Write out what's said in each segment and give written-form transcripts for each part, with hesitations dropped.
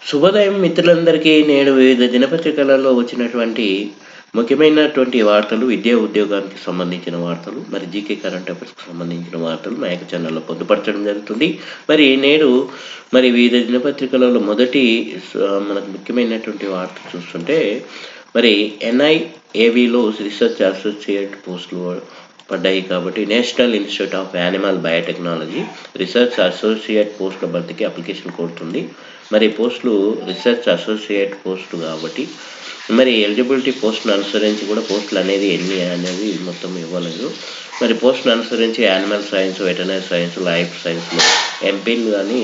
శుభోదయం మిత్రులందరికీ. నేడు వివిధ దినపత్రికలలో వచ్చినటువంటి ముఖ్యమైనటువంటి వార్తలు, విద్యా ఉద్యోగానికి సంబంధించిన వార్తలు, మరి జీకే కరెంట్ అఫైర్స్‌కి సంబంధించిన వార్తలు మా యొక్క ఛానల్‌లో పొందుపరచడం జరుగుతుంది. మరి నేడు వివిధ దినపత్రికలలో మొదటి మనకు ముఖ్యమైనటువంటి వార్త చూస్తుంటే, మరి NIAVలో రీసెర్చ్ అసోసియేట్ పోస్టులు పడ్డాయి కాబట్టి national institute of animal biotechnology research associate పోస్టుల భర్తీకి అప్లికేషన్ కోరుతుంది. మరి పోస్టులు రీసెర్చ్ అసోసియేట్ పోస్టు కాబట్టి మరి ఎలిజిబిలిటీ పోస్ట్‌ని అనుసరించి కూడా పోస్టులు అనేది ఎన్ని అనేది మొత్తం ఇవ్వలేదు. మరి పోస్ట్‌ని అనుసరించి animal science, veterinary science, life సైన్స్‌లో ఎంపీల్ గానీ,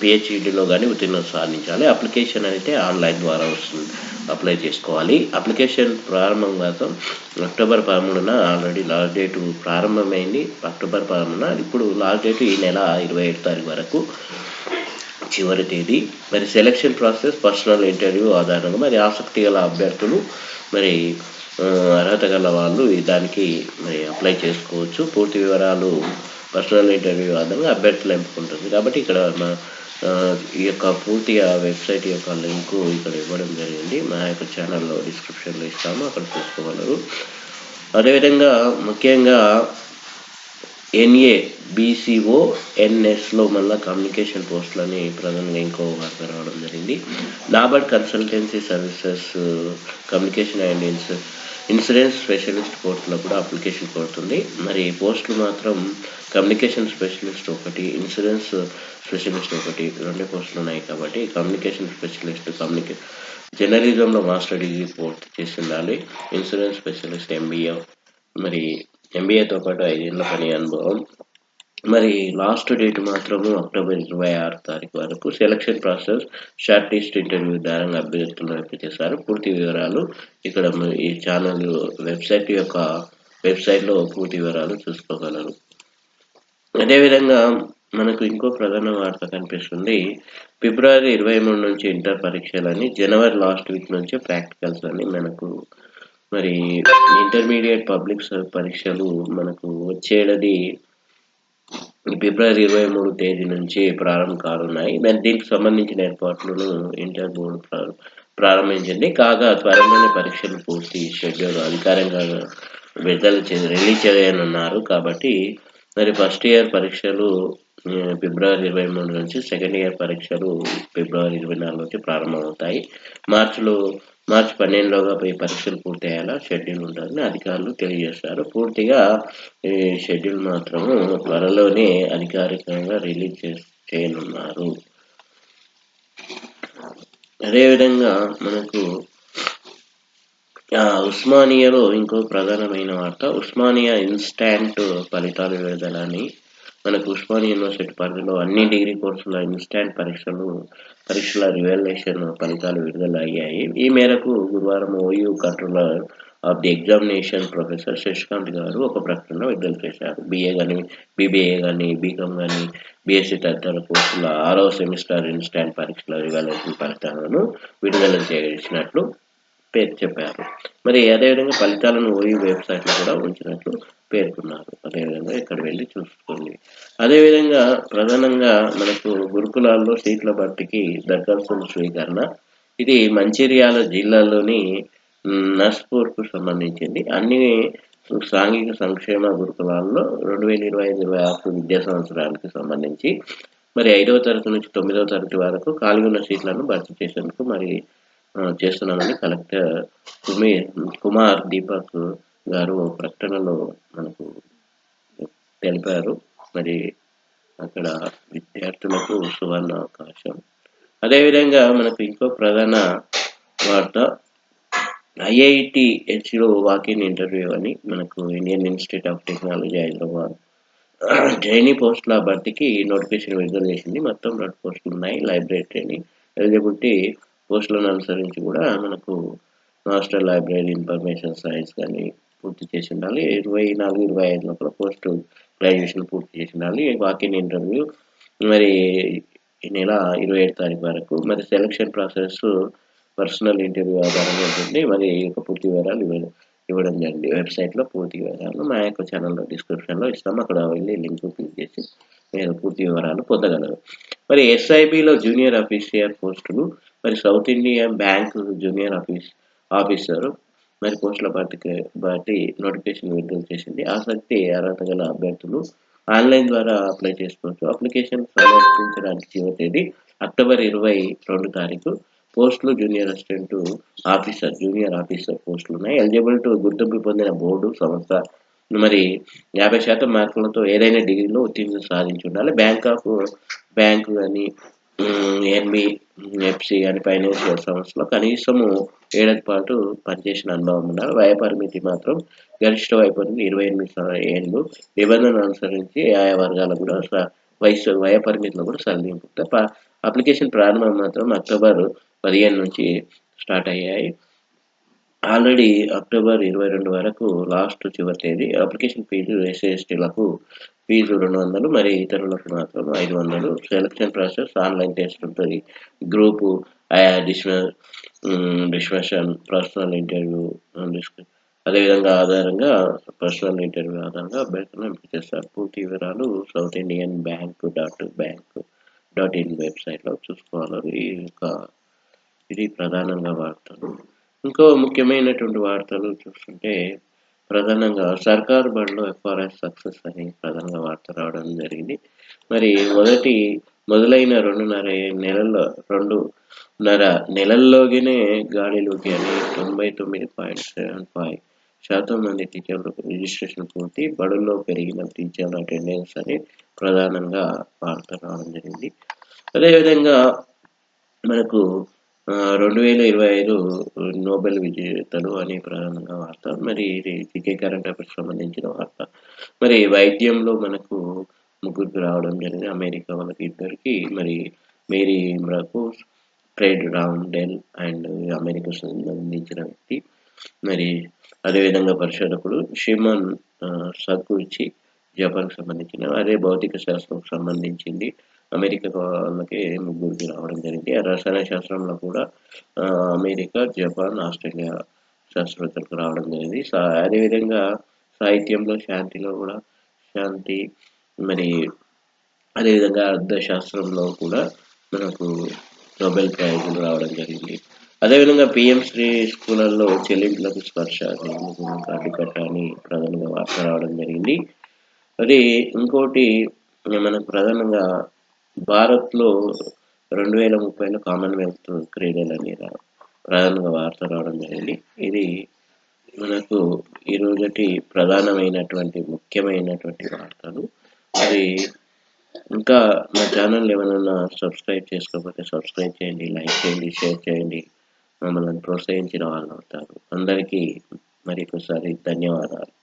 పీహెచ్‌డీలో గానీ ఉత్తీర్ణత సాధించాలి. అప్లికేషన్ అయితే ఆన్‌లైన్ ద్వారా వస్తుంది. అప్లై చేసుకోవాలి. అప్లికేషన్ ప్రారంభం మాత్రం అక్టోబర్ 13న ఆల్రెడీ లాస్ట్ డేటు ప్రారంభమైంది. అక్టోబర్ 13న ఇప్పుడు లాస్ట్ డేట్ ఈ నెల 27 తారీఖు వరకు చివరి తేదీ. మరి సెలక్షన్ ప్రాసెస్ పర్సనల్ ఇంటర్వ్యూ ఆధారంగా మరి ఆసక్తి గల అభ్యర్థులు మరి అర్హత గల వాళ్ళు దానికి మరి అప్లై చేసుకోవచ్చు. పూర్తి వివరాలు పర్సనల్ ఇంటర్వ్యూ ఆధారంగా అభ్యర్థులు ఎంపుకుంటుంది. కాబట్టి ఇక్కడ ఈ యొక్క పూర్తిగా వెబ్సైట్ యొక్క లింకు ఇక్కడ ఇవ్వడం జరిగింది. మా యొక్క ఛానల్లో డిస్క్రిప్షన్లో ఇస్తాము, అక్కడ చూసుకోగలరు. అదేవిధంగా ముఖ్యంగా NABCONSలో మళ్ళీ కమ్యూనికేషన్ పోస్టులని ప్రధానంగా ఇంకో వార్త రావడం జరిగింది. NABARD consultancy services communication and insurance specialist పోస్టులో కూడా అప్లికేషన్ కోరుతుంది. మరి పోస్టులు మాత్రం కమ్యూనికేషన్ స్పెషలిస్ట్ ఒకటి, ఇన్సూరెన్స్ స్పెషలిస్ట్ ఒకటి, 2 పోస్టులు ఉన్నాయి. కాబట్టి కమ్యూనికేషన్ స్పెషలిస్ట్ జర్నలిజంలో మాస్టర్ డిగ్రీ పూర్తి చేసి ఉండాలి. ఇన్సూరెన్స్ స్పెషలిస్ట్ MBA, మరి MBAతో పాటు 5 ఏళ్ల పని అనుభవం. మరి లాస్ట్ డేట్ మాత్రము అక్టోబర్ 26 తారీఖు వరకు. Selection process short list interview ద్వారా అభ్యర్థులను ఎంపిక చేశారు. పూర్తి వివరాలు ఇక్కడ ఈ ఛానల్ వెబ్సైట్లో పూర్తి వివరాలు చూసుకోగలరు. అదేవిధంగా మనకు ఇంకో ప్రధాన వార్త కనిపిస్తుంది. ఫిబ్రవరి 23 నుంచి ఇంటర్ పరీక్షలని, జనవరి లాస్ట్ వీక్ నుంచి ప్రాక్టికల్స్ అని మనకు మరి ఇంటర్మీడియట్ పబ్లిక్ పరీక్షలు మనకు వచ్చేది ఫిబ్రవరి 23 తేదీ నుంచి ప్రారంభం కానున్నాయి. మరి దీనికి సంబంధించిన ఏర్పాట్లను ఇంటర్ బోర్డు ప్రారంభించింది. కాగా త్వరలోనే పరీక్షలు పూర్తి షెడ్యూల్ అధికారికంగా రిలీజ్ చేయనున్నారు. కాబట్టి మరి ఫస్ట్ ఇయర్ పరీక్షలు ఫిబ్రవరి 23 నుంచి, సెకండ్ ఇయర్ పరీక్షలు ఫిబ్రవరి 24 నుంచి ప్రారంభమవుతాయి. మార్చి 12లోగా ఈ పరీక్షలు పూర్తయ్యేలా షెడ్యూల్ ఉంటుందని అధికారులు తెలియజేశారు. పూర్తిగా ఈ షెడ్యూల్ మాత్రము త్వరలోనే అధికారికంగా రిలీజ్ చేయనున్నారు. అదేవిధంగా మనకు ఉస్మానియాలో ఇంకో ప్రధానమైన వార్త. ఉస్మానియా ఇన్స్టాంట్ ఫలితాలు విడుదలని. మనకు ఉస్మానియా యూనివర్సిటీ పరిధిలో అన్ని డిగ్రీ కోర్సుల ఇన్స్టాంట్ పరీక్షల రివాల్యుయేషన్ ఫలితాలు విడుదల అయ్యాయి. ఈ మేరకు గురువారం OU controller of the examination professor Shashikanth గారు ఒక ప్రకటన విడుదల చేశారు. BA కానీ, BBA కానీ, BCom కానీ, BSc తదితర కోర్సుల 6వ సెమిస్టర్ ఇన్స్టాంట్ పరీక్షల రివాల్యుయేషన్ ఫలితాలను విడుదల చేసినట్లు చెప్పారు. మరి అదేవిధంగా ఫలితాలను OU వెబ్సైట్లో కూడా ఉంచినట్లు పేర్కొన్నారు. అదేవిధంగా ఇక్కడ వెళ్ళి చూసుకోండి. అదేవిధంగా ప్రధానంగా మనకు గురుకులాల్లో సీట్ల భర్తీకి దరఖాస్తుల స్వీకరణ. ఇది మంచిర్యాల జిల్లాలోని నస్పూర్కు సంబంధించింది. అన్ని సాంఘిక సంక్షేమ గురుకులాల్లో 2025-26 విద్యా సంవత్సరానికి సంబంధించి మరి 5వ తరగతి నుంచి 9వ తరగతి వరకు ఖాళీ ఉన్న సీట్లను భర్తీ చేసేందుకు మరి చేస్తున్నామని కలెక్టర్ కుమార్ దీపక్ గారు ప్రకటనలో మనకు తెలిపారు. మరి అక్కడ విద్యార్థులకు సువర్ణ అవకాశం. అదేవిధంగా మనకు ఇంకో ప్రధాన వార్త, IITHలో వాకిన్ ఇంటర్వ్యూ అని మనకు Indian institute of technology Hyderabad trainee పోస్టుల భర్తీకి నోటిఫికేషన్ విడుదల చేసింది. మొత్తం 2 పోస్టులు ఉన్నాయి. లైబ్రరీ ట్రైనింగ్ ఎలిజిబిలిటీ పోస్టులను అనుసరించి కూడా మనకు మాస్టర్ లైబ్రరీ ఇన్ఫర్మేషన్ సైన్స్ కానీ పూర్తి చేసి ఉండాలి. 24-25 లోపల పోస్ట్ గ్రాడ్యుయేషన్ పూర్తి చేసి ఉండాలి. వాకిన్ ఇంటర్వ్యూ మరి ఈ నెల 27 తారీఖు వరకు. మరి సెలక్షన్ ప్రాసెస్ పర్సనల్ ఇంటర్వ్యూ ఆధారంగా ఉంటుంది. మరి పూర్తి వివరాలు ఇవ్వడం జరిగింది. వెబ్సైట్లో పూర్తి వివరాలు మా యొక్క ఛానల్లో డిస్క్రిప్షన్లో ఇస్తాము. అక్కడ వెళ్ళి లింక్ క్లిక్ చేసి మీరు పూర్తి వివరాలు పొందగలరు. మరి ఎస్ఐబిలో జూనియర్ ఆఫీసర్ పోస్టులు, మరి south Indian bank junior officer మరి పోస్టుల బట్టి నోటిఫికేషన్ విడుదల చేసింది. ఆసక్తి అర్హత గల అభ్యర్థులు ఆన్లైన్ ద్వారా అప్లై చేసుకోవచ్చు. అప్లికేషన్ సమర్పించడానికి చివరి తేదీ అక్టోబర్ 22 తారీఖు. పోస్టులు జూనియర్ ఆఫీసర్ పోస్టులు ఉన్నాయి. ఎలిజిబుల్ టు గుర్తింపు పొందిన బోర్డు సంస్థ మరి 50% మార్కులతో ఏదైనా డిగ్రీలో ఉత్తీర్ణత సాధించి ఉండాలి. బ్యాంకు కానీ ఎన్బిఎఫ్సి కానీ ఫైనాన్షియల్ సంస్థలో కనీసము ఏడాది పాటు పనిచేసిన అనుభవం ఉండాలి. వయ పరిమితి మాత్రం గరిష్ట వయపరిమితి 28 ఏళ్ళు. నిబంధనలు అనుసరించి ఆయా వర్గాలకు కూడా వయ పరిమితిలో కూడా సడలింపు. అప్లికేషన్ ప్రారంభం మాత్రం అక్టోబర్ 15 నుంచి స్టార్ట్ అయ్యాయి. ఆల్రెడీ అక్టోబర్ 22 వరకు చివరి తేదీ. అప్లికేషన్ ఫీజు ఎస్సీ/ఎస్టీలకు ఫీజు 200, మరి ఇతరులకు మాత్రం 500. సెలక్షన్ ప్రాసెస్ ఆన్లైన్ టెస్ట్ ఉంటుంది. గ్రూపు డిస్కషన్, పర్సనల్ ఇంటర్వ్యూ, అదేవిధంగా పర్సనల్ ఇంటర్వ్యూ ఆధారంగా అభ్యర్థులను ఎంపిక చేస్తారు. పూర్తి వివరాలు సౌత్ ఇండియన్ బ్యాంక్.in వెబ్సైట్లో చూసుకోవాలి. ఇది ప్రధానంగా వార్తలు. ఇంకో ముఖ్యమైనటువంటి వార్తలు చూస్తుంటే ప్రధానంగా సర్కారు బడిలో ఎఫ్ఆర్ఎస్ సక్సెస్ అని ప్రధానంగా వార్త రావడం జరిగింది. మరి మొదలైన 2.5 నెలల్లోనే గాడిలోకి అని 99.75% మంది టీచర్లకు రిజిస్ట్రేషన్ పూర్తి. బడుల్లో పెరిగిన టీచర్ల అటెండెన్స్ అని ప్రధానంగా వార్త రావడం జరిగింది. అదేవిధంగా మనకు 2025 నోబెల్ విజేతలు అని ప్రధానంగా వార్త. మరి ఇది జీకే కరెంట్ అఫైర్స్ సంబంధించిన వార్త. మరి వైద్యంలో మనకు ముగ్గురికి రావడం జరిగింది. అమెరికా వాళ్ళకి ఇద్దరికి, మరి మేరీ ఇమ్రాకోస్, ఫ్రెడ్ రౌండెల్ అండ్ అమెరికా సంబంధించిన వ్యక్తి. మరి అదేవిధంగా పరిశోధకుడు షిమన్ సకుయిచి జపాన్కి సంబంధించిన, అదే భౌతిక శాస్త్రంకు సంబంధించింది అమెరికా వాళ్ళకి ముగ్గురికి రావడం జరిగింది. రసాయన శాస్త్రంలో కూడా అమెరికా, జపాన్, ఆస్ట్రేలియా శాస్త్రవేత్తలకు రావడం జరిగింది. అదేవిధంగా సాహిత్యంలో శాంతి, మరి అదేవిధంగా అర్థశాస్త్రంలో కూడా మనకు నోబెల్ ప్రైజులు రావడం జరిగింది. అదేవిధంగా పిఎం శ్రీ స్కూళ్ళల్లో చెల్లింపులకు స్పర్శ అడ్డుకట్ట అని ప్రధానంగా వార్త రావడం జరిగింది. మరి ఇంకోటి మనకు ప్రధానంగా భారత్లో 2030లో కామన్వెల్త్ క్రీడలు అని ప్రధానంగా వార్త రావడం జరిగింది. ఇది మనకు ఈరోజటి ప్రధానమైనటువంటి ముఖ్యమైనటువంటి వార్తలు. మరి ఇంకా మా ఛానల్ ఏమైనా సబ్స్క్రైబ్ చేసుకోకపోతే సబ్స్క్రైబ్ చేయండి, లైక్ చేయండి, షేర్ చేయండి. మమ్మల్ని ప్రోత్సహించిన వాళ్ళు అవుతారు. అందరికీ మరి ఒకసారి ధన్యవాదాలు.